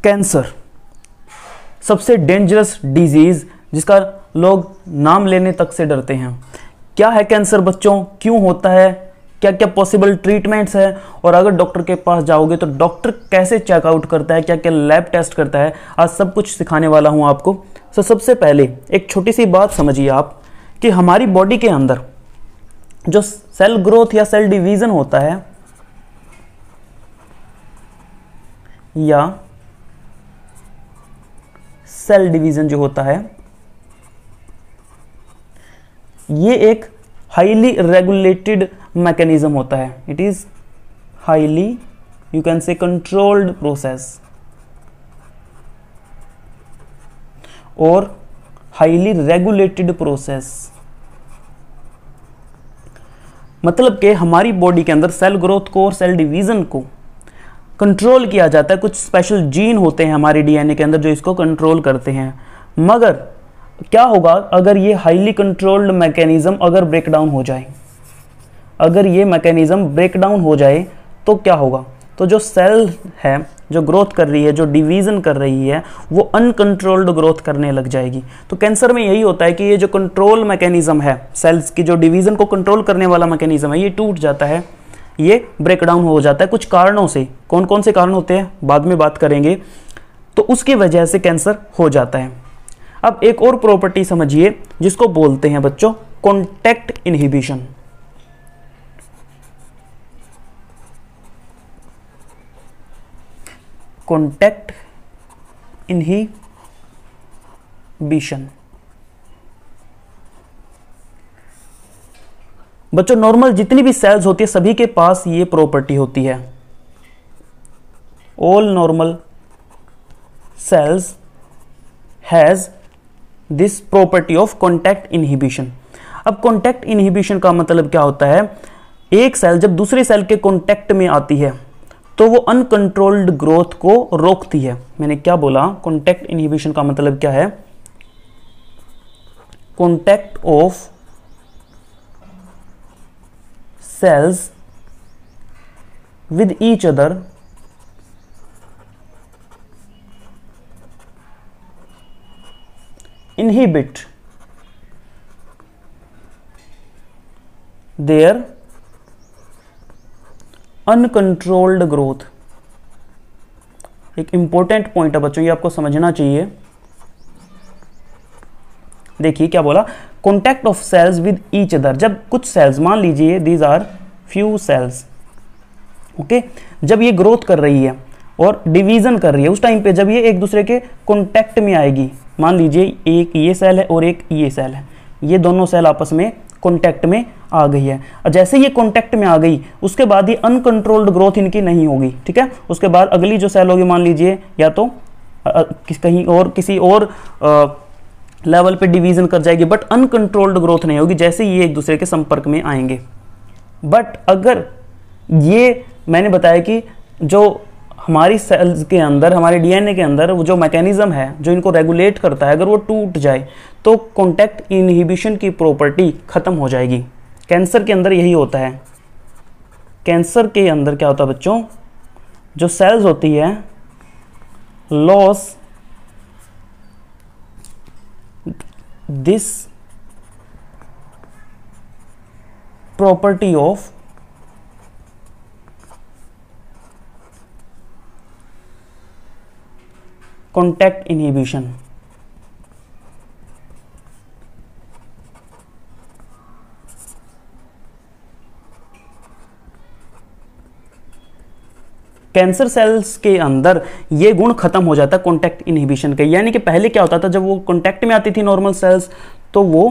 Cancer सबसे dangerous disease जिसका लोग नाम लेने तक से डरते हैं। क्या है कैंसर बच्चों, क्यों होता है, क्या क्या पॉसिबल ट्रीटमेंट्स है, और अगर डॉक्टर के पास जाओगे तो डॉक्टर कैसे चेकआउट करता है, क्या क्या लैब टेस्ट करता है, आज सब कुछ सिखाने वाला हूं आपको। तो सबसे पहले एक छोटी सी बात समझिए आप कि हमारी बॉडी के अंदर जो सेल ग्रोथ या सेल डिवीजन होता है या सेल डिवीजन जो होता है, ये एक हाईली रेगुलेटेड मैकेनिज्म होता है। It is highly, you can से कंट्रोल्ड प्रोसेस और हाईली रेगुलेटेड प्रोसेस। मतलब कि हमारी बॉडी के अंदर सेल ग्रोथ को और सेल डिवीजन को कंट्रोल किया जाता है। कुछ स्पेशल जीन होते हैं हमारे डीएनए के अंदर जो इसको कंट्रोल करते हैं। मगर क्या होगा अगर ये हाईली कंट्रोल्ड मैकेनिज्म अगर ब्रेकडाउन हो जाए, अगर ये मैकेनिज्म ब्रेकडाउन हो जाए तो क्या होगा? तो जो सेल है जो ग्रोथ कर रही है, जो डिवीजन कर रही है, वो अनकंट्रोल्ड ग्रोथ करने लग जाएगी। तो कैंसर में यही होता है कि ये जो कंट्रोल मैकेनिज्म है, सेल्स की जो डिवीजन को कंट्रोल करने वाला मैकेनिज्म है, ये टूट जाता है, ये ब्रेकडाउन हो जाता है कुछ कारणों से। कौन कौन से कारण होते हैं बाद में बात करेंगे। तो उसकी वजह से कैंसर हो जाता है। अब एक और प्रॉपर्टी समझिए जिसको बोलते हैं बच्चों कॉन्टैक्ट इनहिबिशन। कॉन्टैक्ट इनहिबिशन बच्चों नॉर्मल जितनी भी सेल्स होती है सभी के पास ये प्रॉपर्टी होती है। All normal sales has this property of contact inhibition. अब कॉन्टैक्ट इनहिबिशन का मतलब क्या होता है? एक सेल जब दूसरी सेल के कॉन्टैक्ट में आती है तो वो अनकंट्रोल्ड ग्रोथ को रोकती है। मैंने क्या बोला? कॉन्टैक्ट इनहिबिशन का मतलब क्या है? Contact of cells with each other inhibit their uncontrolled growth। एक इंपॉर्टेंट पॉइंट है बच्चों, ये आपको समझना चाहिए। देखिए क्या बोला? Contact of cells with each other. जब कुछ सेल्स, मान लीजिए these are few cells, okay, जब ये ग्रोथ कर रही है और डिवीजन कर रही है, उस टाइम पे जब ये एक दूसरे के कॉन्टैक्ट में आएगी, मान लीजिए एक ये सेल है और एक ये सेल है, ये दोनों सेल आपस में कॉन्टैक्ट में आ गई है। और जैसे ये कॉन्टैक्ट में आ गई उसके बाद ये अनकंट्रोल्ड ग्रोथ इनकी नहीं होगी, ठीक है। उसके बाद अगली जो सेल होगी, मान लीजिए या तो कहीं और किसी और लेवल पे डिवीजन कर जाएगी, बट अनकंट्रोल्ड ग्रोथ नहीं होगी जैसे ये एक दूसरे के संपर्क में आएंगे। बट अगर ये मैंने बताया कि जो हमारी सेल्स के अंदर, हमारे डीएनए के अंदर वो जो मैकेनिज्म है जो इनको रेगुलेट करता है, अगर वो टूट जाए तो कॉन्टैक्ट इनहिबिशन की प्रॉपर्टी खत्म हो जाएगी। कैंसर के अंदर यही होता है। कैंसर के अंदर क्या होता है बच्चों? जो सेल्स होती है, loss this property of contact inhibition। Cancer cells के अंदर ये गुण खत्म हो जाता है कॉन्टैक्ट इनहिबिशन का। यानी कि पहले क्या होता था, जब वो कॉन्टैक्ट में आती थी नॉर्मल सेल्स तो वो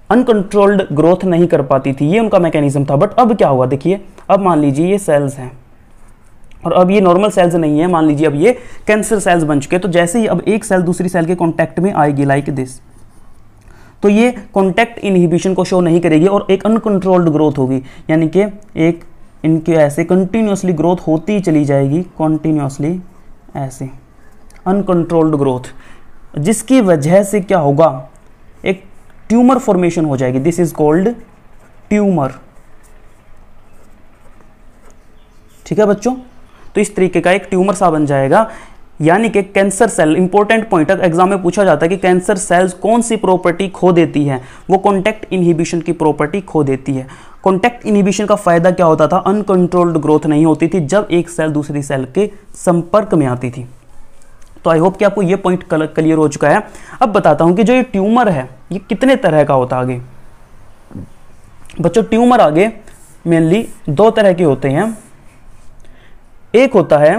अनकंट्रोल्ड ग्रोथ नहीं कर पाती थी, ये उनका मैकेनिज्म था। बट अब क्या हुआ देखिए, अब मान लीजिए ये सेल्स हैं और अब ये नॉर्मल सेल्स नहीं है, मान लीजिए अब ये कैंसर सेल्स बन चुके हैं। तो जैसे ही अब एक सेल दूसरी सेल के कॉन्टैक्ट में आएगी लाइक दिस, तो ये कॉन्टैक्ट इनहिबिशन को शो नहीं करेगी और एक अनकंट्रोल्ड ग्रोथ होगी। यानी कि एक इनके ऐसे कंटिन्यूसली ग्रोथ होती चली जाएगी, कंटिन्यूसली ऐसे अनकंट्रोल्ड ग्रोथ, जिसकी वजह से क्या होगा, एक ट्यूमर फॉर्मेशन हो जाएगी। This is called tumour. ठीक है बच्चों, तो इस तरीके का एक ट्यूमर सा बन जाएगा। यानी कि cancer cell, important point exam में पूछा जाता है कि कैंसर सेल्स कौन सी प्रॉपर्टी खो देती है, वो कॉन्टैक्ट इनहिबिशन की प्रॉपर्टी खो देती है। कॉन्टैक्ट इनहिबिशन का फायदा क्या होता था, अनकंट्रोल्ड ग्रोथ नहीं होती थी जब एक सेल दूसरी सेल के संपर्क में आती थी। तो आई होप कि आपको ये पॉइंट क्लियर हो चुका है। अब बताता हूं कि जो ये ट्यूमर है ये कितने तरह का होता है। आगे बच्चों ट्यूमर आगे मेनली दो तरह के होते हैं। एक होता है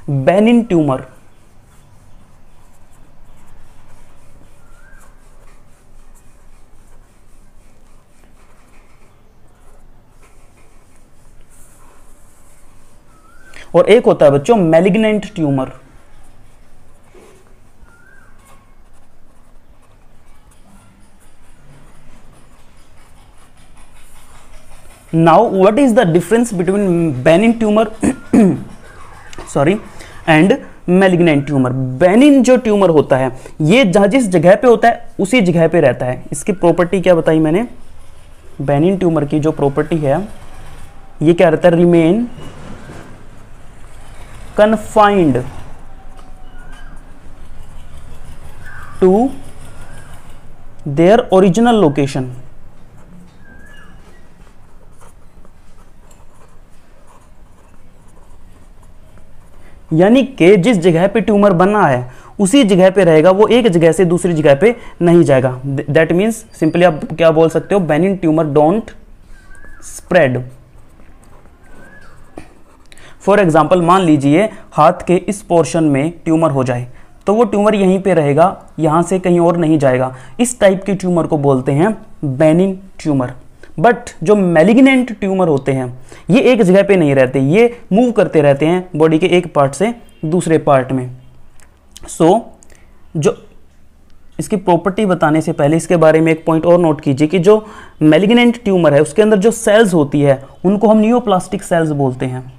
बेनिन ट्यूमर, और एक होता है बच्चों malignant tumour. Now what is the difference between Benin tumour sorry and malignant tumour. Benin जो ट्यूमर होता है ये जहां जिस जगह पे होता है उसी जगह पे रहता है। इसकी प्रॉपर्टी क्या बताई मैंने, बेनिन ट्यूमर की जो प्रॉपर्टी है ये क्या रहता है, remain confined to their original location। यानी कि जिस जगह पे ट्यूमर बना है उसी जगह पे रहेगा, वो एक जगह से दूसरी जगह पे नहीं जाएगा। दैट मीन्स सिंपली आप क्या बोल सकते हो, Benin tumour don't spread. For example मान लीजिए हाथ के इस पोर्शन में ट्यूमर हो जाए तो वो ट्यूमर यहीं पे रहेगा, यहां से कहीं और नहीं जाएगा। इस टाइप के ट्यूमर को बोलते हैं बेनिन ट्यूमर। बट जो मैलिग्नेंट ट्यूमर होते हैं ये एक जगह पे नहीं रहते, ये मूव करते रहते हैं बॉडी के एक पार्ट से दूसरे पार्ट में। जो इसकी प्रॉपर्टी बताने से पहले इसके बारे में एक पॉइंट और नोट कीजिए कि जो मैलिग्नेंट ट्यूमर है उसके अंदर जो सेल्स होती है उनको हम नियोप्लास्टिक सेल्स बोलते हैं।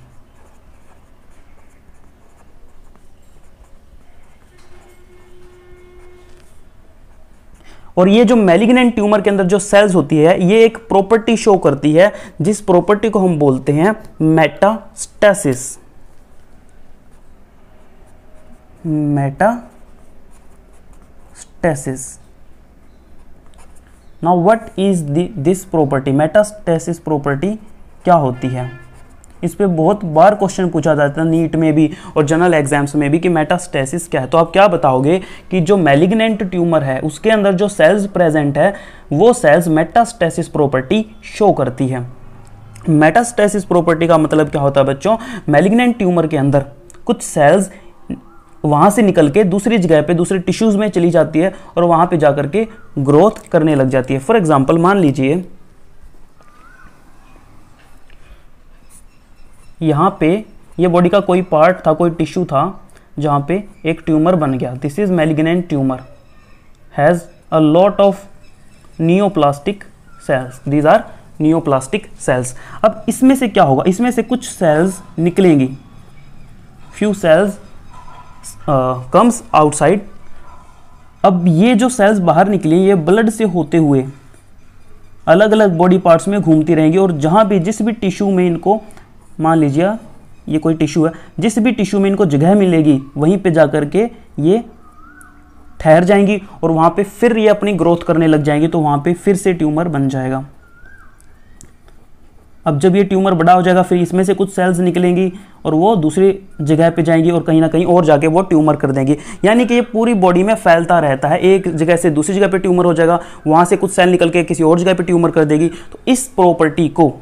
और ये जो मैलिग्नेंट ट्यूमर के अंदर जो सेल्स होती है ये एक प्रॉपर्टी शो करती है जिस प्रॉपर्टी को हम बोलते हैं metastasis. Metastasis. Now what is this property, metastasis property क्या होती है। इस पे बहुत बार क्वेश्चन पूछा जाता है नीट में भी और जनरल एग्जाम्स में भी कि मेटास्टेसिस क्या है। तो आप क्या बताओगे कि जो मैलिग्नेंट ट्यूमर है उसके अंदर जो सेल्स प्रेजेंट है वो सेल्स मेटास्टेसिस प्रॉपर्टी शो करती है। मेटास्टेसिस प्रॉपर्टी का मतलब क्या होता है बच्चों, मैलिग्नेंट ट्यूमर के अंदर कुछ सेल्स वहां से निकल के दूसरी जगह पे दूसरे टिश्यूज में चली जाती है और वहां पे जाकर के ग्रोथ करने लग जाती है। फॉर एग्जाम्पल मान लीजिए यहाँ पे ये बॉडी का कोई पार्ट था, कोई टिश्यू था जहाँ पे एक ट्यूमर बन गया। This is malignant tumour has a lot of neoplastic cells, these are neoplastic cells. अब इसमें से क्या होगा, इसमें से कुछ सेल्स निकलेंगी, फ्यू सेल्स कम्स आउटसाइड। अब ये जो सेल्स बाहर निकली ये ब्लड से होते हुए अलग अलग बॉडी पार्ट्स में घूमती रहेंगी और जहाँ भी जिस भी टिश्यू में इनको, मान लीजिए ये कोई टिश्यू है, जिस भी टिश्यू में इनको जगह मिलेगी वहीं पे जाकर के ये ठहर जाएंगी और वहाँ पे फिर ये अपनी ग्रोथ करने लग जाएंगी, तो वहाँ पे फिर से ट्यूमर बन जाएगा। अब जब ये ट्यूमर बड़ा हो जाएगा फिर इसमें से कुछ सेल्स निकलेंगी और वो दूसरी जगह पे जाएंगी और कहीं ना कहीं और जाके वो ट्यूमर कर देंगी। यानी कि ये पूरी बॉडी में फैलता रहता है, एक जगह से दूसरी जगह पे ट्यूमर हो जाएगा, वहाँ से कुछ सेल निकल के किसी और जगह पे ट्यूमर कर देगी। तो इस प्रॉपर्टी को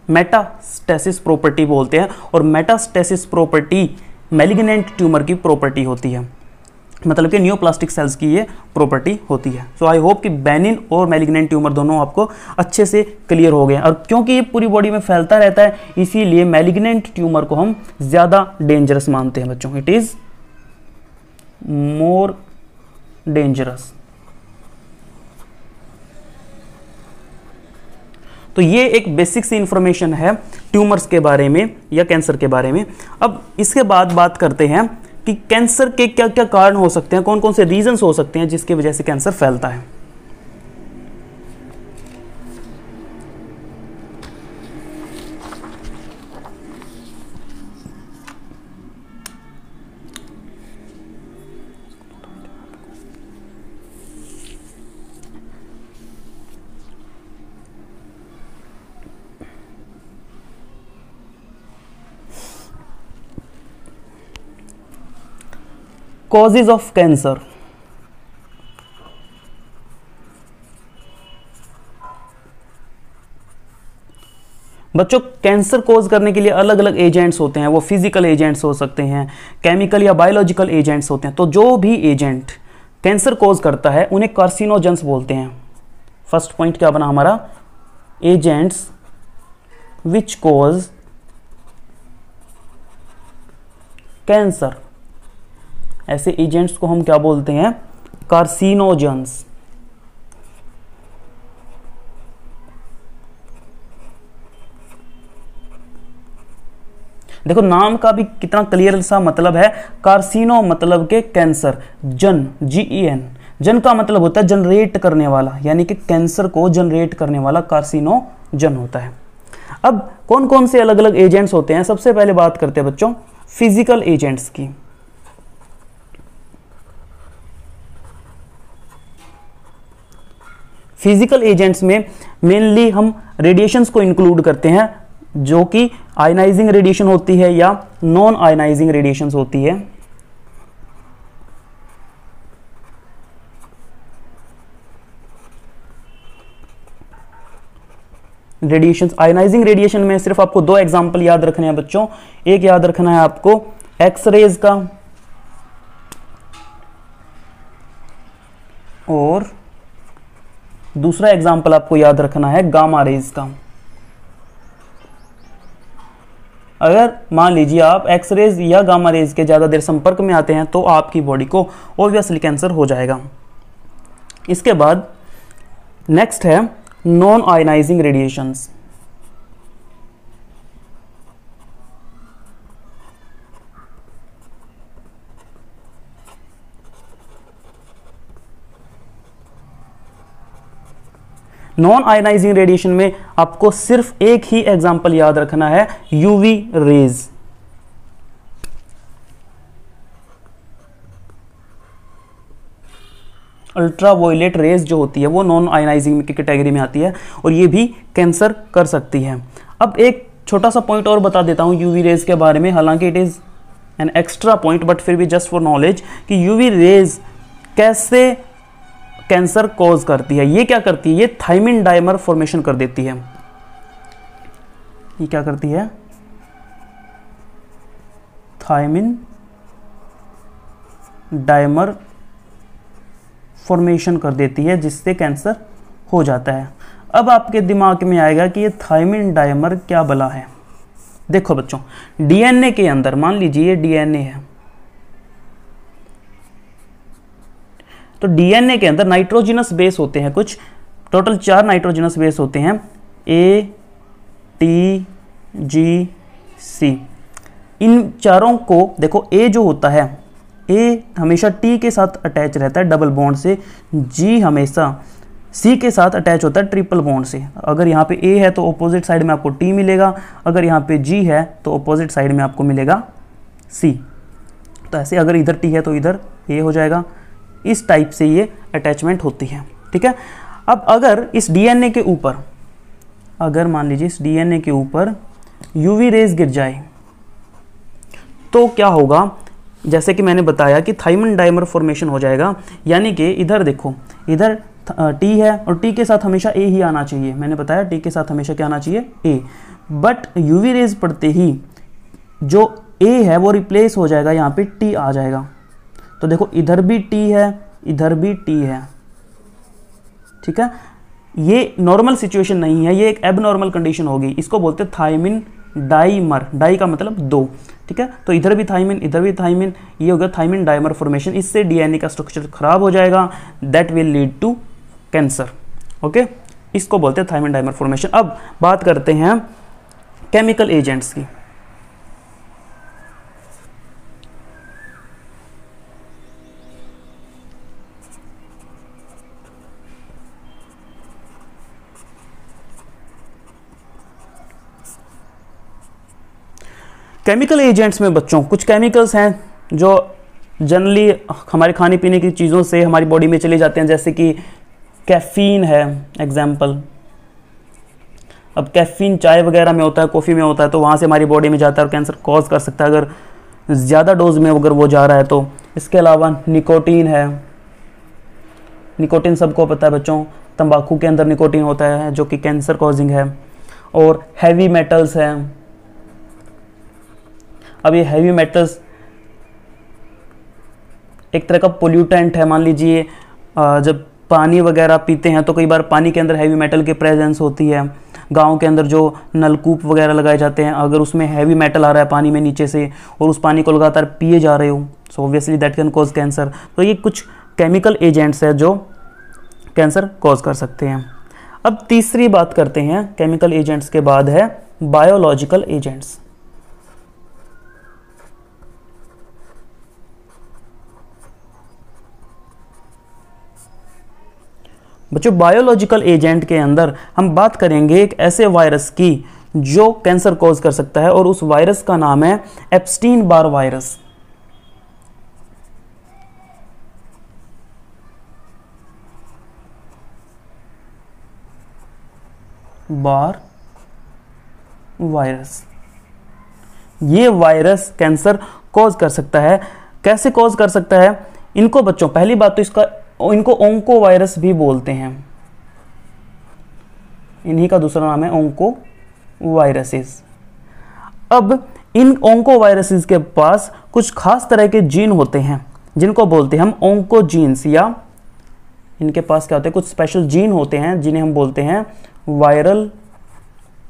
मेटास्टेसिस प्रॉपर्टी बोलते हैं और मेटास्टेसिस प्रॉपर्टी मैलिग्नेंट ट्यूमर की प्रॉपर्टी होती है, मतलब कि नियोप्लास्टिक सेल्स की ये प्रॉपर्टी होती है। सो आई होप कि बेनिन और मैलिग्नेंट ट्यूमर दोनों आपको अच्छे से क्लियर हो गए। और क्योंकि ये पूरी बॉडी में फैलता रहता है इसीलिए मैलिग्नेंट ट्यूमर को हम ज़्यादा डेंजरस मानते हैं बच्चों, इट इज़ मोर डेंजरस। तो ये एक बेसिक सी इंफॉर्मेशन है ट्यूमर्स के बारे में या कैंसर के बारे में। अब इसके बाद बात करते हैं कि कैंसर के क्या क्या कारण हो सकते हैं, कौन कौन से रीजंस हो सकते हैं जिसकी वजह से कैंसर फैलता है। Causes of cancer. बच्चों कैंसर कोज करने के लिए अलग अलग एजेंट्स होते हैं, वो फिजिकल एजेंट्स हो सकते हैं, केमिकल या बायोलॉजिकल एजेंट्स होते हैं। तो जो भी एजेंट कैंसर कोज करता है उन्हें कार्सिनोजेंस बोलते हैं। फर्स्ट पॉइंट क्या बना हमारा, एजेंट्स विच कोज कैंसर, ऐसे एजेंट्स को हम क्या बोलते हैं, कार्सिनोजेंस। देखो नाम का भी कितना क्लियर सा मतलब है, कार्सिनो मतलब के कैंसर, जन GEN, जन का मतलब होता है जनरेट करने वाला, यानी कि कैंसर को जनरेट करने वाला कार्सिनोजन होता है। अब कौन कौन से अलग अलग एजेंट्स होते हैं, सबसे पहले बात करते हैं बच्चों फिजिकल एजेंट्स की। फिजिकल एजेंट्स में मेनली हम रेडिएशंस को इंक्लूड करते हैं, जो कि आयनाइजिंग रेडिएशन होती है या नॉन आयनाइजिंग रेडिएशंस होती है। रेडिएशंस, आयनाइजिंग रेडिएशन में सिर्फ आपको दो एग्जांपल याद रखने हैं बच्चों। एक याद रखना है आपको एक्सरेज का, और दूसरा एग्जांपल आपको याद रखना है गामा रेज का। अगर मान लीजिए आप एक्सरेज या गामा रेज के ज़्यादा देर संपर्क में आते हैं तो आपकी बॉडी को ऑब्वियसली कैंसर हो जाएगा। इसके बाद नेक्स्ट है non ionising radiations. Non ionising radiation में आपको सिर्फ एक ही एग्जांपल याद रखना है, यूवी रेज। अल्ट्रावायलेट रेज जो होती है वो नॉन आयनाइजिंग की कैटेगरी में आती है और ये भी कैंसर कर सकती है। अब एक छोटा सा पॉइंट और बता देता हूं यूवी रेज के बारे में, हालांकि it is an extra point but फिर भी जस्ट फॉर नॉलेज, कि यूवी रेज कैसे कैंसर कॉज करती है। ये क्या करती है, ये थायमिन डायमर फॉर्मेशन कर देती है। ये क्या करती है, थायमिन डायमर फॉर्मेशन कर देती है, जिससे कैंसर हो जाता है। अब आपके दिमाग में आएगा कि ये थायमिन डायमर क्या बला है। देखो बच्चों, डीएनए के अंदर, मान लीजिए ये डीएनए है, तो डीएनए के अंदर नाइट्रोजिनस बेस होते हैं कुछ, टोटल 4 नाइट्रोजिनस बेस होते हैं, A, T, G, C। इन चारों को देखो, A जो होता है, A हमेशा T के साथ अटैच रहता है डबल बॉन्ड से, G हमेशा C के साथ अटैच होता है ट्रिपल बॉन्ड से। अगर यहाँ पे A है तो ऑपोजिट साइड में आपको T मिलेगा, अगर यहाँ पे G है तो ऑपोजिट साइड में आपको मिलेगा C। तो ऐसे अगर इधर T है तो इधर A हो जाएगा। इस टाइप से ये अटैचमेंट होती है, ठीक है। अब अगर इस डीएनए के ऊपर, अगर मान लीजिए इस डीएनए के ऊपर यूवी रेज गिर जाए तो क्या होगा, जैसे कि मैंने बताया कि थायमिन डायमर फॉर्मेशन हो जाएगा। यानी कि इधर देखो, इधर T है और T के साथ हमेशा A ही आना चाहिए। मैंने बताया T के साथ हमेशा क्या आना चाहिए, A। बट यूवी रेज पड़ते ही जो A है वो रिप्लेस हो जाएगा, यहाँ पे T आ जाएगा। तो देखो इधर भी T है, इधर भी T है, ठीक है। ये नॉर्मल सिचुएशन नहीं है, ये एक एबनॉर्मल कंडीशन होगी। इसको बोलते हैं थायमिन डाइमर, डाई का मतलब 2, ठीक है। तो इधर भी थायमिन, इधर भी थायमिन, ये हो गया थायमिन डाइमर फॉर्मेशन। इससे डीएनए का स्ट्रक्चर खराब हो जाएगा, that will lead to cancer, okay. इसको बोलते हैं थायमिन डाइमर फॉर्मेशन। अब बात करते हैं केमिकल एजेंट्स की। केमिकल एजेंट्स में बच्चों कुछ केमिकल्स हैं जो जनरली हमारे खाने पीने की चीज़ों से हमारी बॉडी में चले जाते हैं, जैसे कि कैफीन है एग्जाम्पल। अब कैफीन चाय वगैरह में होता है, कॉफ़ी में होता है, तो वहाँ से हमारी बॉडी में जाता है और कैंसर कॉज कर सकता है। अगर ज़्यादा डोज में अगर वो जा रहा है तो। इसके अलावा निकोटीन है, निकोटीन सबको पता है बच्चों, तंबाकू के अंदर निकोटीन होता है जो कि कैंसर कॉजिंग है। और हैवी मेटल्स हैं। अब ये हैवी मेटल्स एक तरह का पोल्यूटेंट है। मान लीजिए जब पानी वगैरह पीते हैं तो कई बार पानी के अंदर हैवी मेटल की प्रेजेंस होती है। गांव के अंदर जो नलकूप वगैरह लगाए जाते हैं, अगर उसमें हैवी मेटल आ रहा है पानी में नीचे से और उस पानी को लगातार पिए जा रहे हो, so obviously that can cause cancer. तो ये कुछ केमिकल एजेंट्स है जो कैंसर कॉज कर सकते हैं। अब तीसरी बात करते हैं केमिकल एजेंट्स के बाद है बायोलॉजिकल एजेंट्स। बच्चों बायोलॉजिकल एजेंट के अंदर हम बात करेंगे एक ऐसे वायरस की जो कैंसर कॉज कर सकता है और उस वायरस का नाम है Epstein Barr virus. Barr virus, ये वायरस कैंसर कॉज कर सकता है। कैसे कॉज कर सकता है? इनको बच्चों पहली बात तो इनको ओंको वायरस भी बोलते हैं। इन्हीं का दूसरा नाम है ओंको वायरसेस। अब इन ओंको वायरसेस के पास कुछ खास तरह के जीन होते हैं जिनको बोलते हैं हम ओंकोजीन्स, या इनके पास क्या होते हैं, कुछ स्पेशल जीन होते हैं जिन्हें हम बोलते हैं वायरल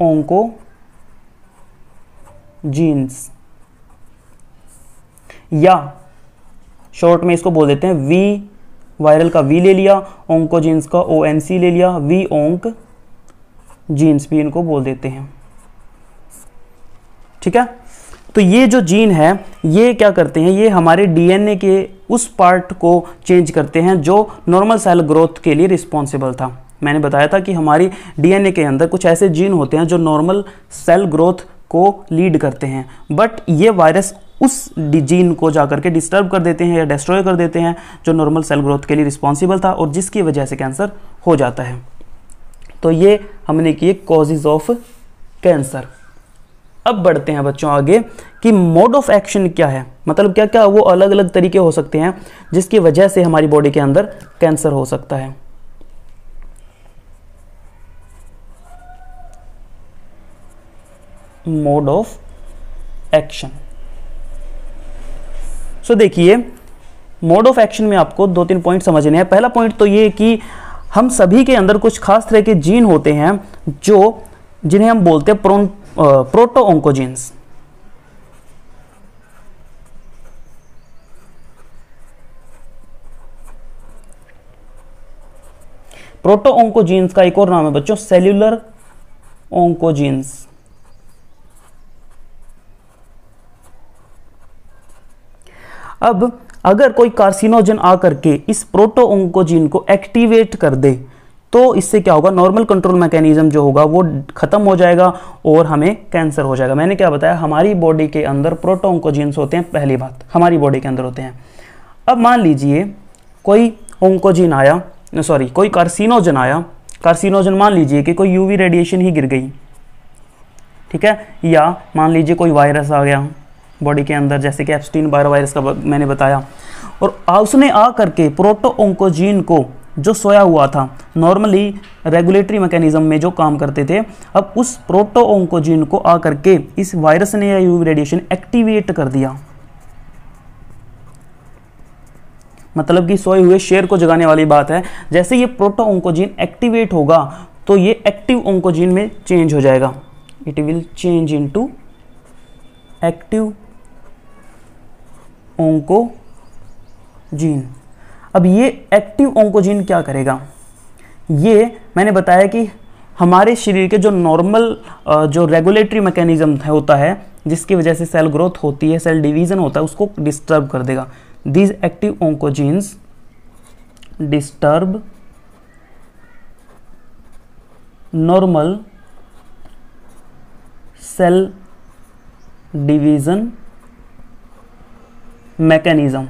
ओंकोजीन्स, या शॉर्ट में इसको बोल देते हैं वी। वायरल का वी ले लिया, ओंकोजीन्स का ONC ले लिया, वी ओंक जीन्स भी इनको बोल देते हैं। ठीक है, तो ये जो जीन है ये क्या करते हैं, ये हमारे DNA के उस पार्ट को चेंज करते हैं जो नॉर्मल सेल ग्रोथ के लिए रिस्पॉन्सिबल था। मैंने बताया था कि हमारी DNA के अंदर कुछ ऐसे जीन होते हैं जो नॉर्मल सेल ग्रोथ को लीड करते हैं, बट ये वायरस उस जीन को जाकर के डिस्टर्ब कर देते हैं या डिस्ट्रॉय कर देते हैं जो नॉर्मल सेल ग्रोथ के लिए रिस्पॉन्सिबल था और जिसकी वजह से कैंसर हो जाता है। तो ये हमने किए कॉजेज ऑफ कैंसर। अब बढ़ते हैं बच्चों आगे कि मोड ऑफ एक्शन क्या है, मतलब क्या क्या वो अलग अलग तरीके हो सकते हैं जिसकी वजह से हमारी बॉडी के अंदर कैंसर हो सकता है। Mode of action. सो देखिए, मोड ऑफ एक्शन में आपको 2-3 पॉइंट समझने हैं। पहला पॉइंट तो ये कि हम सभी के अंदर कुछ खास तरह के जीन होते हैं जिन्हें हम बोलते हैं प्रोटो ओंकोजीन्स। प्रोटो ओंकोजीन्स का एक और नाम है बच्चों सेल्यूलर ओंकोजीन्स। अब अगर कोई कार्सिनोजन आकर के इस प्रोटो ओंकोजीन को एक्टिवेट कर दे तो इससे क्या होगा, नॉर्मल कंट्रोल मैकेनिज्म जो होगा वो खत्म हो जाएगा और हमें कैंसर हो जाएगा। मैंने क्या बताया, हमारी बॉडी के अंदर प्रोटो ओंकोजीन्स होते हैं, पहली बात हमारी बॉडी के अंदर होते हैं। अब मान लीजिए कोई ओंकोजीन आया, कोई कार्सिनोजन आया, कार्सिनोजन मान लीजिए कि कोई यूवी रेडिएशन ही गिर गई, ठीक है, या मान लीजिए कोई वायरस आ गया बॉडी के अंदर जैसे कि एप्स्टीन बार वायरस का मैंने बताया, और उसने आ करके प्रोटो ओंकोजीन को जो सोया हुआ था नॉर्मली रेगुलेटरी मैकेनिज्म में जो काम करते थे, अब उस प्रोटो ओंकोजीन को आ करके इस वायरस ने या यूवी रेडिएशन एक्टिवेट कर दिया। मतलब कि सोए हुए शेर को जगाने वाली बात है। जैसे ये प्रोटो ओंकोजीन एक्टिवेट होगा तो ये एक्टिव ओंकोजीन में चेंज हो जाएगा, it will change into active oncogene. अब ये एक्टिव ओंकोजीन क्या करेगा, ये मैंने बताया कि हमारे शरीर के जो नॉर्मल जो रेगुलेटरी मैकेनिज्म होता है जिसकी वजह से सेल ग्रोथ होती है, सेल डिवीजन होता है, उसको डिस्टर्ब कर देगा। These active oncogenes disturb normal cell division mechanism,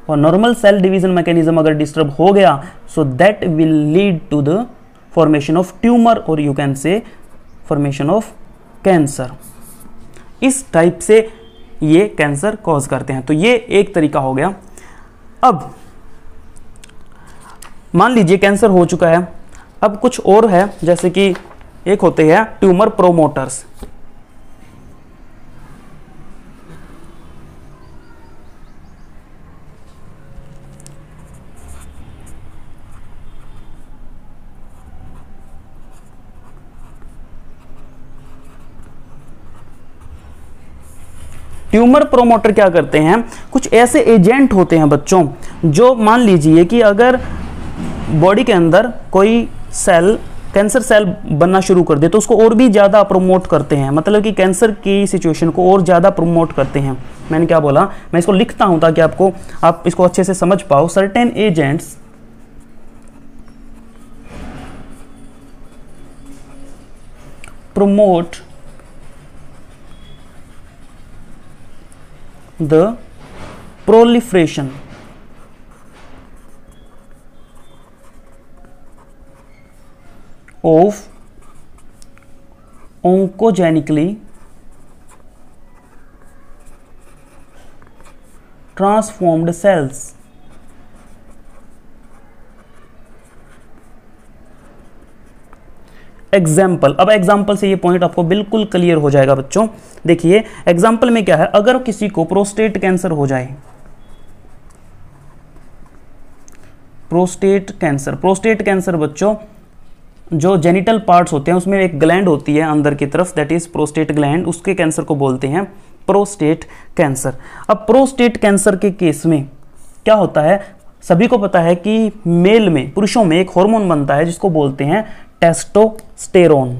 और नॉर्मल सेल डिवीजन मैकेनिज्म अगर डिस्टर्ब हो गया so that will lead to the formation of tumour और you can say formation of cancer. इस टाइप से ये कैंसर कॉज करते हैं। तो ये एक तरीका हो गया। अब मान लीजिए कैंसर हो चुका है, अब कुछ और है, जैसे कि एक होते हैं ट्यूमर प्रोमोटर्स। ट्यूमर प्रोमोटर क्या करते हैं, कुछ ऐसे एजेंट होते हैं बच्चों, जो मान लीजिए कि अगर बॉडी के अंदर कोई सेल कैंसर सेल बनना शुरू कर दे तो उसको और भी ज़्यादा प्रमोट करते हैं, मतलब कि कैंसर की सिचुएशन को और ज़्यादा प्रमोट करते हैं। मैंने क्या बोला, मैं इसको लिखता हूं ताकि आप इसको अच्छे से समझ पाओ। Certain agents promote the proliferation of oncogenically transformed cells। Example, अब एग्जाम्पल से ये पॉइंट आपको बिल्कुल क्लियर हो जाएगा बच्चों। देखिए एग्जाम्पल में क्या है, अगर किसी को प्रोस्टेट कैंसर हो जाए, प्रोस्टेट कैंसर बच्चों, जो जेनिटल पार्ट्स होते हैं उसमें एक ग्लैंड होती है अंदर की तरफ, दैट इज प्रोस्टेट ग्लैंड, उसके कैंसर को बोलते हैं प्रोस्टेट कैंसर। अब प्रोस्टेट कैंसर के केस में क्या होता है, सभी को पता है कि मेल में, पुरुषों में एक हार्मोन बनता है जिसको बोलते हैं टेस्टोस्टेरोन।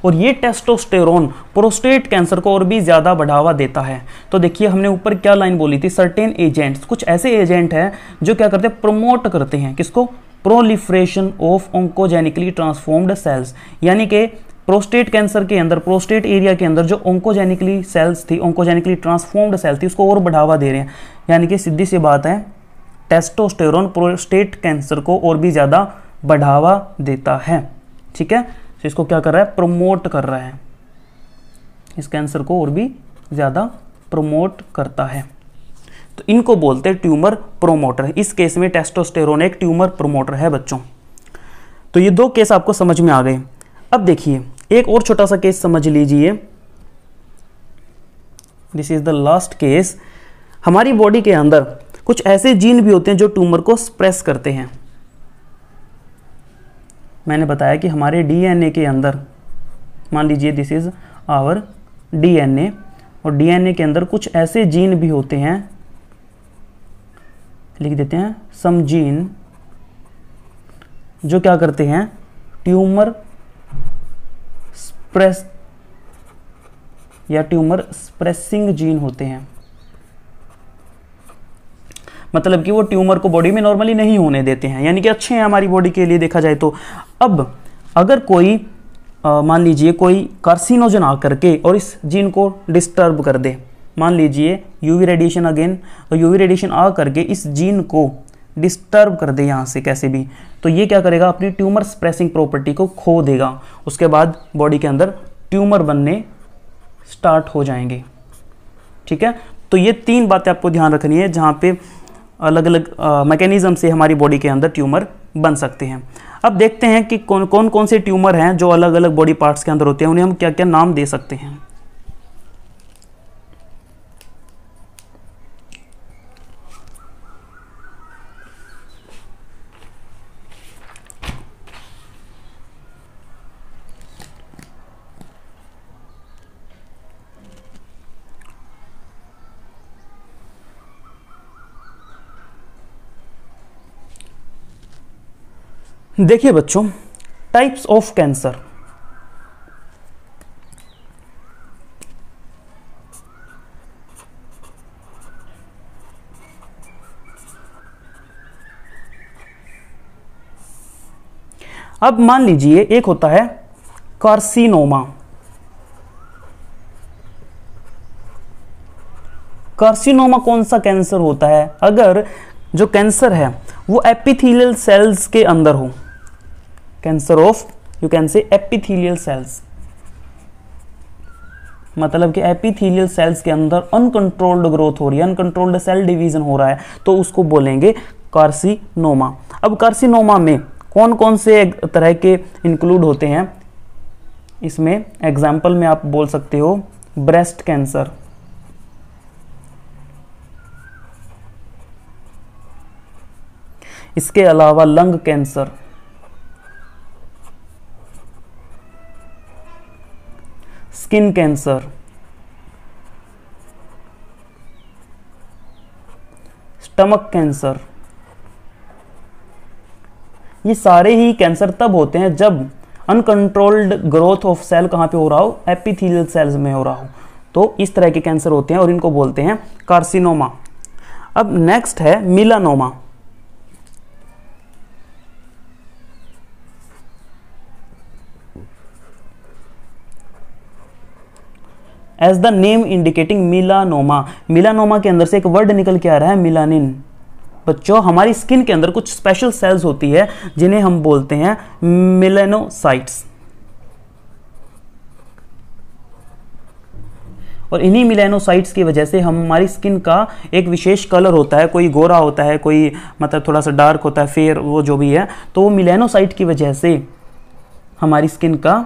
और ये टेस्टोस्टेरोन प्रोस्टेट कैंसर को और भी ज्यादा बढ़ावा देता है। तो देखिए हमने ऊपर क्या लाइन बोली थी, सर्टेन एजेंट्स, कुछ ऐसे एजेंट हैं जो क्या करते हैं, प्रमोट करते हैं किसको, प्रोलिफरेशन ऑफ ऑन्कोजेनिकली ट्रांसफॉर्म्ड सेल्स। यानी कि प्रोस्टेट कैंसर के अंदर, प्रोस्टेट एरिया के अंदर जो ऑन्कोजेनिकली सेल्स थी, ऑन्कोजेनिकली ट्रांसफॉर्म्ड सेल्स थी, उसको और बढ़ावा दे रहे हैं। यानी कि सीधी सी बात है, टेस्टोस्टेरोन प्रोस्टेट कैंसर को और भी ज़्यादा बढ़ावा देता है। ठीक है, तो इसको क्या कर रहा है, प्रमोट कर रहा है, इस कैंसर को और भी ज़्यादा प्रमोट करता है। तो इनको बोलते हैं ट्यूमर प्रोमोटर। इस केस में टेस्टोस्टेरोन एक ट्यूमर प्रोमोटर है बच्चों। तो ये दो केस आपको समझ में आ गए। अब देखिए एक और छोटा सा केस समझ लीजिए, this is the last case. हमारी बॉडी के अंदर कुछ ऐसे जीन भी होते हैं जो ट्यूमर को सप्रेस करते हैं। मैंने बताया कि हमारे डीएनए के अंदर, मान लीजिए दिस इज आवर डीएनए, और डीएनए के अंदर कुछ ऐसे जीन भी होते हैं, लिख देते हैं सम जीन, जो क्या करते हैं, ट्यूमर स्प्रेस या ट्यूमर स्प्रेसिंग जीन होते हैं। मतलब कि वो ट्यूमर को बॉडी में नॉर्मली नहीं होने देते हैं, यानी कि अच्छे हैं हमारी बॉडी के लिए देखा जाए तो। अब अगर कोई मान लीजिए कोई कार्सिनोजन आकर के और इस जीन को डिस्टर्ब कर दे, मान लीजिए यूवी रेडिएशन अगेन, और यूवी रेडिएशन आ करके इस जीन को डिस्टर्ब कर दे यहाँ से कैसे भी, तो ये क्या करेगा, अपनी ट्यूमर स्प्रेसिंग प्रॉपर्टी को खो देगा। उसके बाद बॉडी के अंदर ट्यूमर बनने स्टार्ट हो जाएंगे। ठीक है, तो ये तीन बातें आपको ध्यान रखनी है जहाँ पे अलग अलग मैकेनिज्म से हमारी बॉडी के अंदर ट्यूमर बन सकते हैं। अब देखते हैं कि कौन कौन से ट्यूमर हैं जो अलग अलग बॉडी पार्ट्स के अंदर होते हैं, उन्हें हम क्या क्या नाम दे सकते हैं। देखिए बच्चों, टाइप्स ऑफ कैंसर। अब मान लीजिए एक होता है कार्सिनोमा। कार्सिनोमा कौन सा कैंसर होता है, अगर जो कैंसर है वो एपिथेलियल सेल्स के अंदर हो, कैंसर ऑफ यू कैन से एपिथेलियल सेल्स, मतलब कि एपिथेलियल सेल्स के अंदर अनकंट्रोल्ड ग्रोथ हो रही है, अनकंट्रोल्ड सेल डिवीजन हो रहा है, तो उसको बोलेंगे कार्सिनोमा। अब कार्सिनोमा में कौन कौन से तरह के इंक्लूड होते हैं, इसमें एग्जाम्पल में आप बोल सकते हो ब्रेस्ट कैंसर, इसके अलावा lung cancer, skin cancer, stomach cancer. ये सारे ही कैंसर तब होते हैं जब अनकंट्रोल्ड ग्रोथ ऑफ सेल कहां पे हो रहा हो, एपिथेलियल सेल्स में हो रहा हो, तो इस तरह के कैंसर होते हैं और इनको बोलते हैं कार्सिनोमा। अब नेक्स्ट है melanoma. As the name indicating melanoma, melanoma के अंदर से एक वर्ड निकल के आ रहा है मिलानिन। बच्चों हमारी स्किन के अंदर कुछ स्पेशल सेल्स होती है जिन्हें हम बोलते हैं मेलानोसाइट्स, और इन्हीं मिलानोसाइट्स की वजह से हमारी स्किन का एक विशेष कलर होता है, कोई गोरा होता है, कोई मतलब थोड़ा सा डार्क होता है, फेयर, वो जो भी है, तो वो मिलानोसाइट की वजह से हमारी स्किन का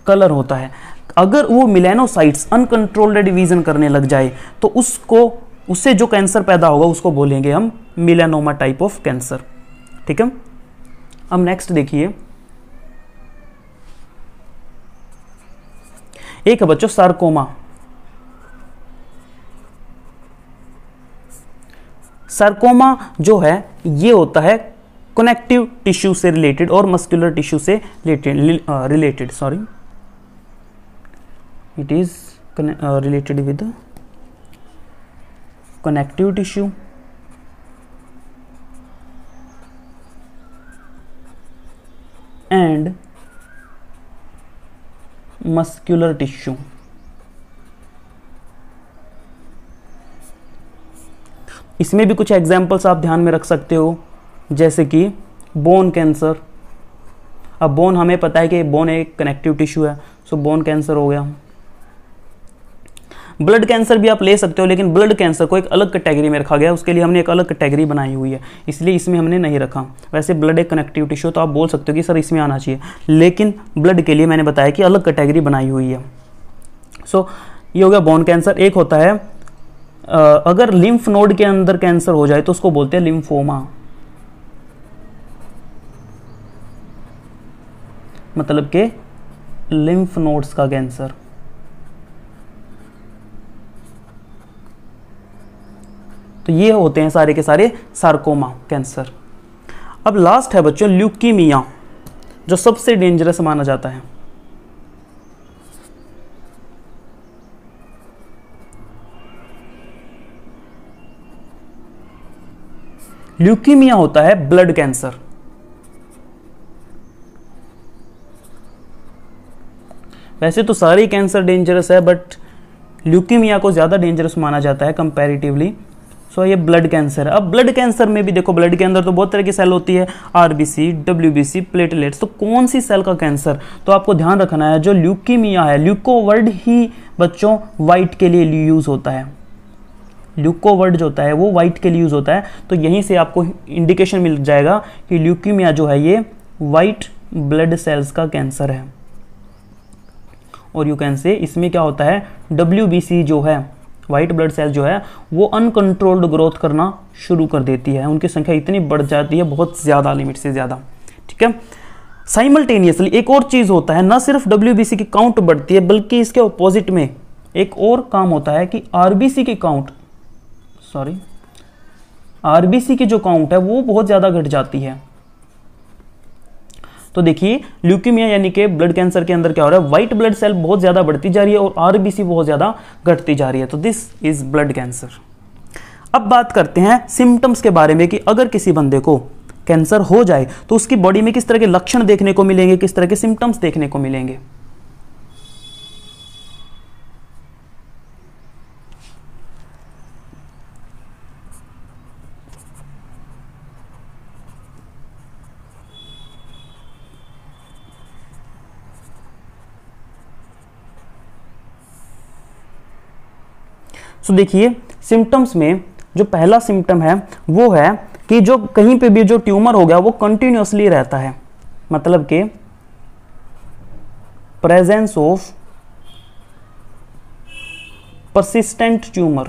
कलर होता है। अगर वो मिलानोसाइट्स अनकंट्रोल्ड डिवीजन करने लग जाए तो उससे जो कैंसर पैदा होगा उसको बोलेंगे हम मिलानोमा टाइप ऑफ कैंसर। ठीक है, अब नेक्स्ट देखिए, एक है बच्चों सार्कोमा। सार्कोमा जो है ये होता है कनेक्टिव टिश्यू से रिलेटेड और मस्कुलर टिश्यू से related, sorry, it is related with connective tissue and muscular tissue। इसमें भी कुछ एग्जाम्पल्स आप ध्यान में रख सकते हो, जैसे कि बोन कैंसर। अब बोन हमें पता है कि बोन एक कनेक्टिव टिश्यू है, सो बोन कैंसर हो गया। ब्लड कैंसर भी आप ले सकते हो, लेकिन ब्लड कैंसर को एक अलग कैटेगरी में रखा गया है, उसके लिए हमने एक अलग कैटेगरी बनाई हुई है, इसलिए इसमें हमने नहीं रखा। वैसे ब्लड एक कनेक्टिव टिश्यू, तो आप बोल सकते हो कि सर इसमें आना चाहिए, लेकिन ब्लड के लिए मैंने बताया कि अलग कैटेगरी बनाई हुई है। सो ये हो गया बोन कैंसर। एक होता है अगर लिम्फ नोड के अंदर कैंसर हो जाए तो उसको बोलते हैं लिम्फोमा, मतलब के लिम्फ नोड्स का कैंसर। तो ये होते हैं सारे के सारे सार्कोमा कैंसर। अब लास्ट है बच्चों ल्यूकीमिया, जो सबसे डेंजरस माना जाता है। ल्यूकीमिया होता है ब्लड कैंसर। वैसे तो सारे कैंसर डेंजरस है, बट ल्यूकीमिया को ज्यादा डेंजरस माना जाता है कंपैरेटिवली। सो ये ब्लड कैंसर है। अब ब्लड कैंसर में भी देखो, ब्लड के अंदर तो बहुत तरह की सेल होती है, आरबीसी, डब्ल्यूबीसी, प्लेटलेट्स। तो कौन सी सेल का कैंसर, तो आपको ध्यान रखना है जो ल्यूकीमिया है, ल्यूको वर्ड ही बच्चों वाइट के लिए यूज होता है। ल्यूको वर्ड जो होता है वो वाइट के लिए यूज होता है, तो यहीं से आपको इंडिकेशन मिल जाएगा कि ल्यूकीमिया जो है ये वाइट ब्लड सेल्स का कैंसर है। और यू कैन से इसमें क्या होता है, डब्ल्यूबीसी जो है, व्हाइट ब्लड सेल जो है, वो अनकंट्रोल्ड ग्रोथ करना शुरू कर देती है, उनकी संख्या इतनी बढ़ जाती है, बहुत ज्यादा, लिमिट से ज्यादा। ठीक है, साइमल्टेनियसली एक और चीज होता है, ना सिर्फ डब्ल्यूबीसी की काउंट बढ़ती है, बल्कि इसके ऑपोजिट में एक और काम होता है कि आरबीसी की काउंट, सॉरी, आरबीसी की जो काउंट है वो बहुत ज्यादा घट जाती है। तो देखिए ल्यूकीमिया यानी कि ब्लड कैंसर के अंदर क्या हो रहा है, व्हाइट ब्लड सेल बहुत ज्यादा बढ़ती जा रही है और आरबीसी बहुत ज्यादा घटती जा रही है। तो दिस इज ब्लड कैंसर। अब बात करते हैं सिम्टम्स के बारे में कि अगर किसी बंदे को कैंसर हो जाए तो उसकी बॉडी में किस तरह के लक्षण देखने को मिलेंगे, किस तरह के सिम्टम्स देखने को मिलेंगे। सो देखिए सिम्टम्स में जो पहला सिम्टम है वो है कि जो कहीं पे भी जो ट्यूमर हो गया वो कंटिन्यूअसली रहता है, मतलब कि presence of persistent tumour.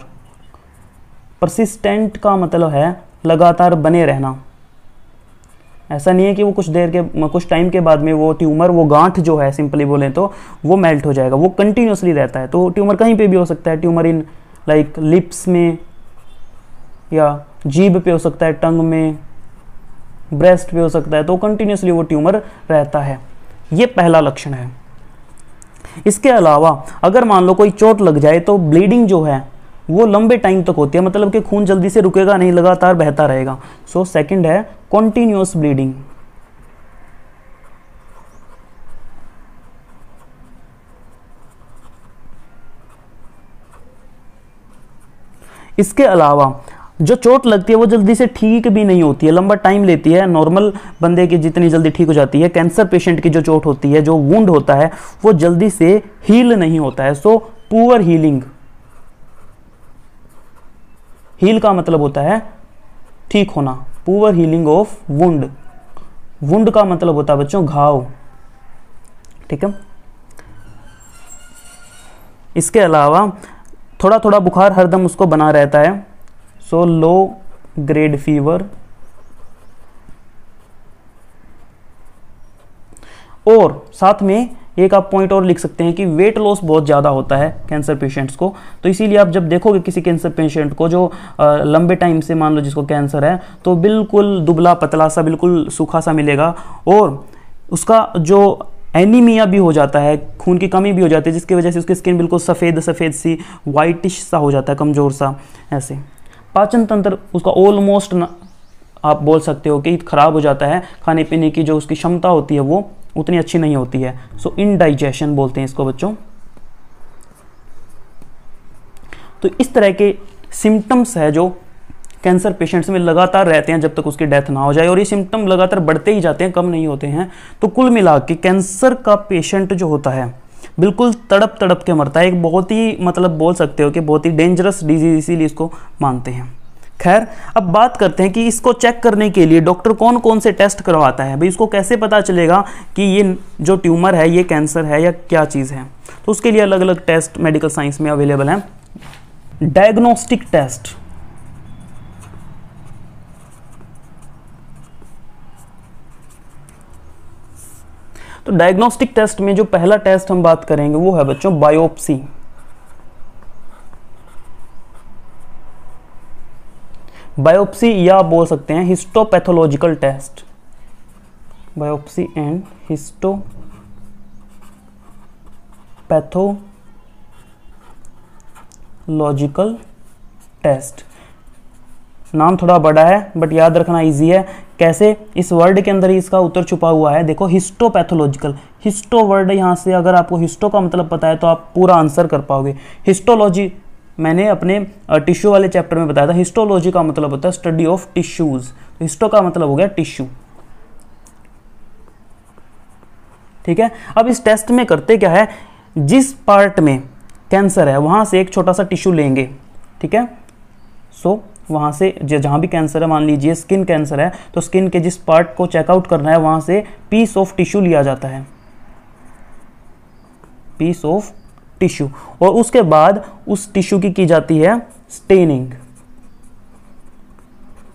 Persistent का मतलब है लगातार बने रहना। ऐसा नहीं है कि वो कुछ टाइम के बाद में वो ट्यूमर, वो गांठ जो है सिंपली बोले तो वो मेल्ट हो जाएगा, वो कंटिन्यूअसली रहता है। तो ट्यूमर कहीं पे भी हो सकता है, ट्यूमर इन लाइक लिप्स में या जीभ पे हो सकता है, टंग में, ब्रेस्ट पे हो सकता है, तो कंटिन्यूअसली वो ट्यूमर रहता है। ये पहला लक्षण है। इसके अलावा अगर मान लो कोई चोट लग जाए तो ब्लीडिंग जो है वो लंबे टाइम तक होती है, मतलब कि खून जल्दी से रुकेगा नहीं, लगातार बहता रहेगा। सो सेकंड है कॉन्टिन्यूअस ब्लीडिंग। इसके अलावा जो चोट लगती है वो जल्दी से ठीक भी नहीं होती है, लंबा टाइम लेती है। नॉर्मल बंदे की जितनी जल्दी ठीक हो जाती है, कैंसर पेशेंट की जो चोट होती है, जो वुंड होता है, वो जल्दी से हील नहीं होता है। So poor healing. हील का मतलब होता है ठीक होना, poor healing of wound. Wound का मतलब होता है बच्चों घाव, ठीक है। इसके अलावा थोड़ा थोड़ा बुखार हरदम उसको बना रहता है। सो लो ग्रेड फीवर। और साथ में एक आप पॉइंट और लिख सकते हैं कि वेट लॉस बहुत ज़्यादा होता है कैंसर पेशेंट्स को। तो इसीलिए आप जब देखोगे किसी कैंसर पेशेंट को जो लंबे टाइम से मान लो जिसको कैंसर है, तो बिल्कुल दुबला पतला सा, बिल्कुल सूखा सा मिलेगा। और उसका जो एनीमिया भी हो जाता है, खून की कमी भी हो जाती है, जिसकी वजह से उसकी स्किन बिल्कुल सफ़ेद सफ़ेद सी, वाइटिश सा हो जाता है, कमज़ोर सा ऐसे। पाचन तंत्र उसका ऑलमोस्ट आप बोल सकते हो कि ख़राब हो जाता है। खाने पीने की जो उसकी क्षमता होती है वो उतनी अच्छी नहीं होती है। सो इनडाइजेशन बोलते हैं इसको बच्चों। तो इस तरह के सिम्टम्स है जो कैंसर पेशेंट्स में लगातार रहते हैं जब तक उसकी डेथ ना हो जाए, और ये सिम्टम लगातार बढ़ते ही जाते हैं, कम नहीं होते हैं। तो कुल मिला के कैंसर का पेशेंट जो होता है बिल्कुल तड़प तड़प के मरता है। एक बहुत ही मतलब बोल सकते हो कि बहुत ही डेंजरस डिजीज इसीलिए इसको मानते हैं। खैर, अब बात करते हैं कि इसको चेक करने के लिए डॉक्टर कौन कौन से टेस्ट करवाता है। भाई इसको कैसे पता चलेगा कि ये जो ट्यूमर है ये कैंसर है या क्या चीज़ है। तो उसके लिए अलग अलग टेस्ट मेडिकल साइंस में अवेलेबल हैं। Diagnostic test. तो डायग्नोस्टिक टेस्ट में जो पहला टेस्ट हम बात करेंगे वो है बच्चों बायोप्सी। बायोप्सी या बोल सकते हैं histopathological test. Biopsy and histopathological test. नाम थोड़ा बड़ा है बट याद रखना इजी है। कैसे? इस वर्ड के अंदर ही इसका उत्तर छुपा हुआ है। देखो हिस्टोपैथोलॉजिकल, हिस्टो वर्ड यहाँ से अगर आपको हिस्टो का मतलब पता है तो आप पूरा आंसर कर पाओगे। हिस्टोलॉजी मैंने अपने टिश्यू वाले चैप्टर में बताया था। हिस्टोलॉजी का मतलब होता है स्टडी ऑफ टिश्यूज। तो हिस्टो का मतलब हो गया टिश्यू, ठीक है। अब इस टेस्ट में करते क्या है, जिस पार्ट में कैंसर है वहां से एक छोटा सा टिश्यू लेंगे, ठीक है। सो वहां से जहां भी कैंसर है, मान लीजिए स्किन कैंसर है, तो स्किन के जिस पार्ट को चेकआउट करना है वहां से पीस ऑफ टिश्यू लिया जाता है, पीस ऑफ टिश्यू। और उसके बाद उस टिश्यू की जाती है स्टेनिंग।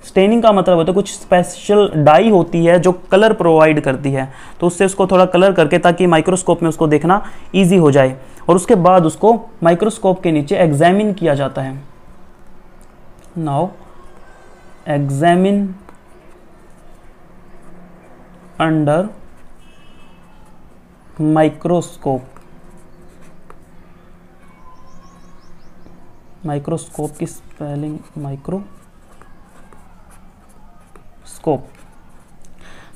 स्टेनिंग का मतलब होता है कुछ स्पेशल डाई होती है जो कलर प्रोवाइड करती है, तो उससे उसको थोड़ा कलर करके ताकि माइक्रोस्कोप में उसको देखना इजी हो जाए। और उसके बाद उसको माइक्रोस्कोप के नीचे एग्जामिन किया जाता है। Now examine under microscope. Microscope की स्पेलिंग माइक्रोस्कोप।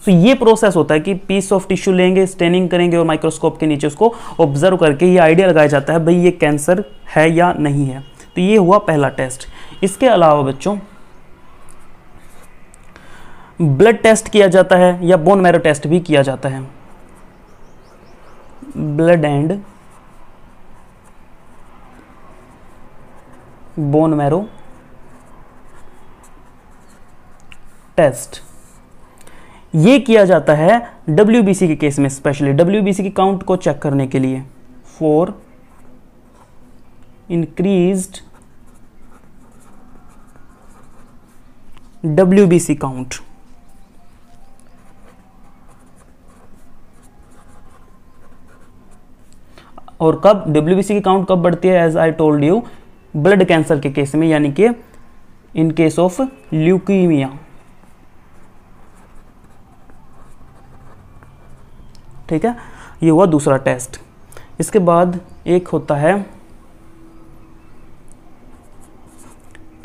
तो ये प्रोसेस होता है कि पीस ऑफ टिश्यू लेंगे, स्टेनिंग करेंगे और माइक्रोस्कोप के नीचे उसको ऑब्जर्व करके ये आइडिया लगाया जाता है भाई ये कैंसर है या नहीं है। तो ये हुआ पहला टेस्ट। इसके अलावा बच्चों ब्लड टेस्ट किया जाता है या बोन मैरो टेस्ट भी किया जाता है। Blood and bone marrow test. ये किया जाता है WBC के केस में, स्पेशली WBC की काउंट को चेक करने के लिए, फॉर इंक्रीज्ड WBC काउंट। और कब WBC की काउंट कब बढ़ती है? As I told you, blood cancer के केस में, यानी कि इन केस ऑफ ल्यूकीमिया। ठीक है, ये हुआ दूसरा टेस्ट। इसके बाद एक होता है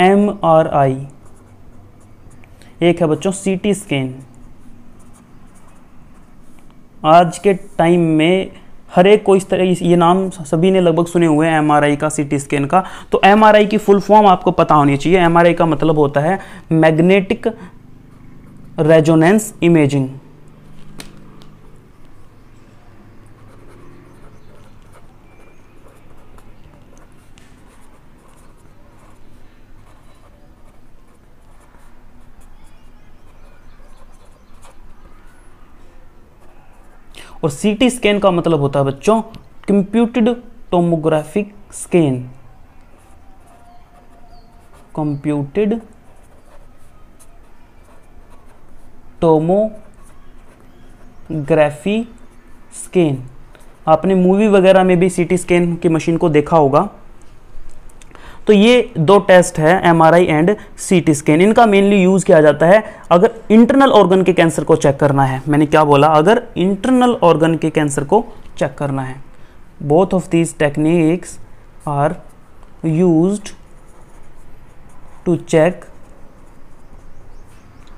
MRI, एक है बच्चों CT स्कैन। आज के टाइम में हर एक को इस तरह, ये नाम सभी ने लगभग सुने हुए हैं, MRI का, CT स्कैन का। तो MRI की फुल फॉर्म आपको पता होनी चाहिए। MRI का मतलब होता है मैग्नेटिक रेजोनेंस इमेजिंग। और CT स्कैन का मतलब होता है बच्चों computed tomographic scan. Computed tomography scan. आपने मूवी वगैरह में भी CT स्कैन की मशीन को देखा होगा। तो ये दो टेस्ट है, MRI एंड CT स्कैन। इनका मेनली यूज किया जाता है अगर इंटरनल ऑर्गन के कैंसर को चेक करना है। मैंने क्या बोला? अगर इंटरनल ऑर्गन के कैंसर को चेक करना है। Both of these techniques are used to check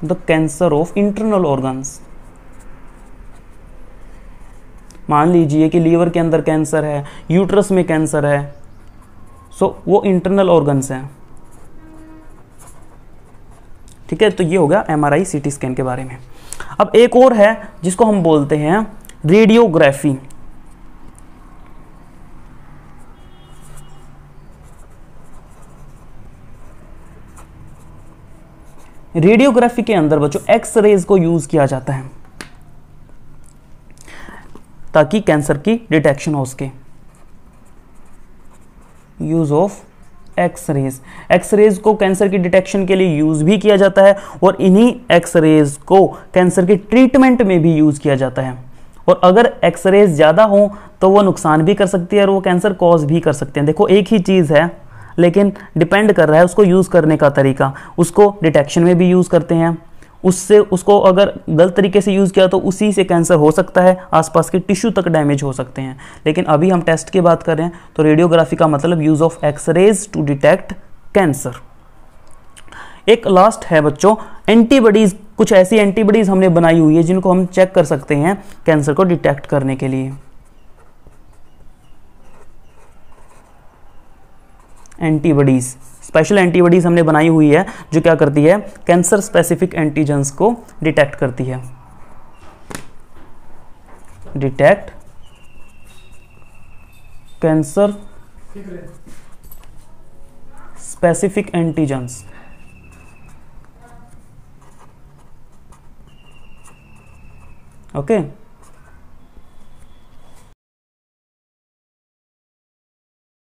the cancer of internal organs. मान लीजिए कि लीवर के अंदर कैंसर है, यूट्रस में कैंसर है, सो वो इंटरनल ऑर्गन्स हैं। ठीक है, तो ये हो गया MRI CT स्कैन के बारे में। अब एक और है जिसको हम बोलते हैं रेडियोग्राफी। रेडियोग्राफी के अंदर बच्चों एक्सरेज को यूज किया जाता है ताकि कैंसर की डिटेक्शन हो सके। Use of X-rays. एक्सरेज को कैंसर की डिटेक्शन के लिए यूज भी किया जाता है और इन्हीं एक्सरेज को कैंसर के ट्रीटमेंट में भी यूज किया जाता है। और अगर एक्सरेज ज़्यादा हो तो वो नुकसान भी कर सकती है और वो कैंसर कॉज भी कर सकते हैं। देखो एक ही चीज़ है लेकिन डिपेंड कर रहा है उसको यूज़ करने का तरीका। उसको डिटेक्शन में भी यूज़ करते हैं, उसको अगर गलत तरीके से यूज़ किया तो उसी से कैंसर हो सकता है, आसपास के टिश्यू तक डैमेज हो सकते हैं। लेकिन अभी हम टेस्ट की बात कर रहे हैं तो रेडियोग्राफी का मतलब use of X-rays to detect cancer. एक लास्ट है बच्चों एंटीबॉडीज़। कुछ ऐसी एंटीबॉडीज़ हमने बनाई हुई है जिनको हम चेक कर सकते हैं कैंसर को डिटेक्ट करने के लिए। एंटीबॉडीज़, स्पेशल एंटीबॉडीज़ हमने बनाई हुई है जो क्या करती है, कैंसर स्पेसिफिक एंटीजेंस को डिटेक्ट करती है। Detect cancer specific antigens. Okay